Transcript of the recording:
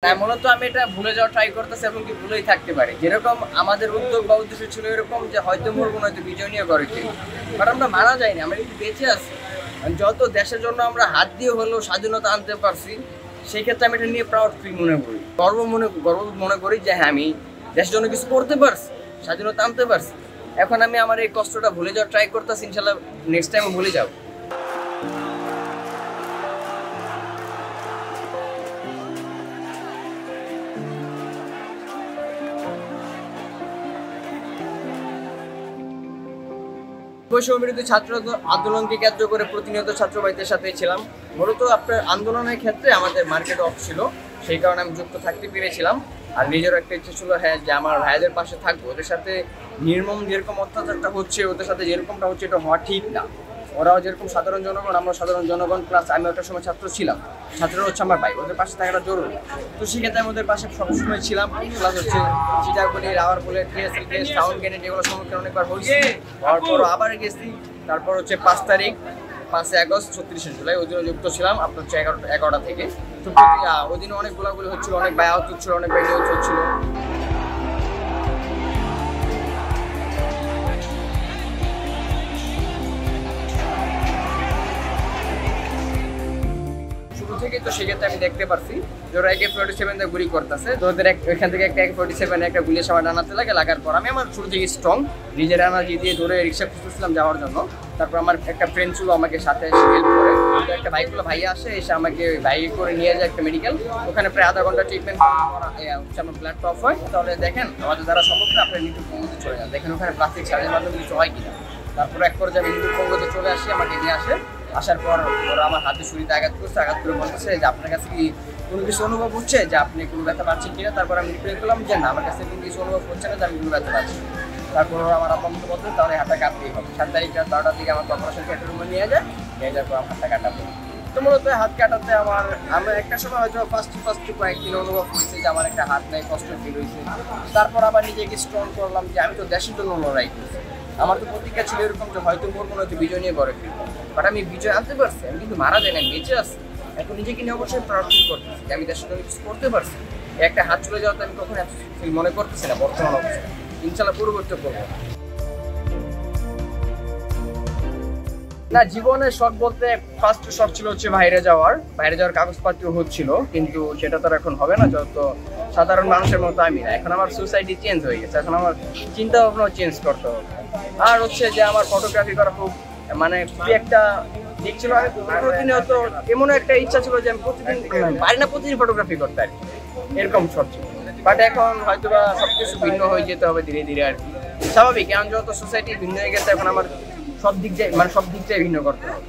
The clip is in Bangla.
মূলত আমি এটা ভুলে যাওয়ার ট্রাই করতেছি এবং কি ভুলেই থাকতে পারি। যেরকম আমাদের উদ্যোগ বা উদ্দেশ্য ছিল এরকম যে হয়তো মরবো নয়তো বিজয় নিয়ে করে কি, বাট আমরা মারা যাইনি, আমরা একটু বেঁচে আছি। যত দেশের জন্য আমরা হাত দিয়ে হলেও স্বাধীনতা আনতে পারছি, সেই ক্ষেত্রে আমি এটা নিয়ে প্রাউড ফিল মনে করি, গর্ব মনে করি যে হ্যাঁ আমি দেশের জন্য কিছু করতে পারছি, স্বাধীনতা আনতে পারছি। এখন আমি আমার এই কষ্টটা ভুলে যাওয়ার ট্রাই করতেছি, ইনশাল্লাহ নেক্সট টাইম ভুলে যাবো। বৈষম্য বিরোধী ছাত্র আন্দোলনকে কেন্দ্র করে প্রতিনিয়ত ছাত্রবাহিনীর সাথে ছিলাম। মূলত আপনার আন্দোলনের ক্ষেত্রে আমাদের মার্কেট অফ ছিল, সেই কারণে আমি যুক্ত থাকতে পেরেছিলাম। আর নিজেরও একটা ইচ্ছে ছিল হ্যাঁ যে আমার ভাইদের পাশে থাকবো, ওদের সাথে নির্মম যেরকম অত্যাচারটা হচ্ছে, ওদের সাথে যেরকমটা হচ্ছে এটা হওয়া ঠিক না। ওরাও যেরকম সাধারণ জনগণ, আমরা সাধারণ জনগণ, প্লাস আমি একটা সময় ছাত্র ছিলাম, ছাত্ররা হচ্ছে আমার ভাই, ওদের পাশে থাকাটা জরুরি। তো সেক্ষেত্রে আমি ওদের পাশে সবসময় ছিলাম। প্লাস হচ্ছে চিটাগনি, রাওয়ার বুলেট, টিএসএল কেস, টাউন গেনেট, এগুলো সম্মুখীন অনেকবার হয়েছি, হওয়ার পরও আবার গেছি। তারপর হচ্ছে 5 তারিখ 5 আগস্ট 36 জুলাই ওই দিনও যুক্ত ছিলাম, আপনার হচ্ছে 11টা থেকে। তো ওই দিনে অনেক গোলাগুলি হচ্ছিল, অনেক ভাই আহত হচ্ছিল, অনেক ভাই নিহত হচ্ছিল। থেকে তো সেক্ষেত্রে আমি দেখতে পারছি যে ওরা AK-47 দিয়ে গুলি করতেছে। তো ওদের ওইখান থেকে একটা AK-47 একটা গুলি সবার ডানাতে লাগার পর আমি আমার শুরু থেকে স্ট্রং, নিজের এনার্জি দিয়ে ধরে রিক্সা খুঁজতেছিলাম যাওয়ার জন্য। তারপর আমার একটা ফ্রেন্ড ছিল, আমাকে সাথে এসে হেল্প করে। একটা বাইকগুলো ভাইয়া আসে, এসে আমাকে বাইকে করে নিয়ে যায় একটা মেডিকেল। ওখানে প্রায় আধা ঘন্টা ট্রিটমেন্ট হচ্ছে, আমার ব্লাড টপ হয়। তাহলে দেখেন আমাদের দ্বারা সম্ভব না, আপনার মৃত্যু পঙ্গুতে চলে যান, দেখেন ওখানে প্লাস্টিক সার্জের মাধ্যমে কিছু হয় কিনা। তারপর এক পর্যায়ে আমি মৃত্যু পঙ্গুতে চলে আসি, আমাকে নিয়ে আসে। আসার পর ওরা আমার হাতে ছুরিতে আঘাত করে বলতেছে যে আপনার কাছে কি কোনো কিছু অনুভব হচ্ছে, যে আপনি কোনো ব্যথা পাচ্ছেন কিনা। তারপর আমি রিপ্লাই করলাম যে না, আমার কাছে কোনো কিছু অনুভব হচ্ছে না, যে আমি কোনো ব্যথা পাচ্ছি। তারপর ওরা আমার আপামত বলতে তাহলে হাতটা কাটতেই হবে। 7 তারিখ রাত 12টার দিকে আমার অপারেশন থিয়েটার রুমে নিয়ে যাওয়ার পর আমার হাতটা কাটাবো। তো মূলত হাত কাটাতে আমার একটা সময় হয়তো ফার্স্ট কয়েকদিন অনুভব হয়েছে যে আমার একটা হাত নাই, কষ্ট ফিল হয়েছে। তারপর আবার নিজেকে স্ট্রং করলাম যে আমি তো দেশের জন্য লড়াই করছি। আমার তো প্রতিজ্ঞা ছিল এরকম যে হয়তো মরবো নয়তো বিজয় নিয়ে গড়ে ফিরবো, বাট আমি বিজয় আনতে পারছি, আমি কিন্তু মারা যাই না, আমি বেঁচে আসছি। এখন নিজেকে নিয়ে অবশ্যই প্রার্থনা করতেছি যে আমি দেশের জন্য কিছু করতে পারছি। একটা হাত চলে যাওয়াতে আমি কখনো মনে করতেছি না বর্তমান অবস্থা, ইনশাল্লাহ পরিবর্তন করবো। না, জীবনের শখ বলতে ফার্স্ট শখ ছিল হচ্ছে বাইরে যাওয়ার কাগজপত্র হচ্ছিল, কিন্তু সেটা তো এখন হবে না। যত সাধারণ মানুষের মতো আমি না, এখন আমার সোসাইটি চেঞ্জ হয়ে গেছে, এখন আমার চিন্তা ভাবনাও চেঞ্জ করতে হবে। আর হচ্ছে যে আমার ফটোগ্রাফি করা খুব মানে খুবই একটা দিক ছিল। আমি প্রতিনিয়ত এমন একটা ইচ্ছা ছিল যে আমি প্রতিদিন ফটোগ্রাফি করতে আর এরকম শখ ছিল। বাট এখন হয়তো বা সবকিছু ভিন্ন হয়ে যেতে হবে ধীরে ধীরে আর কি, স্বাভাবিক। এখন যত সোসাইটি ভিন্ন হয়ে গেছে, এখন আমার সব দিক দিয়ে ভিন্ন করতে হবে।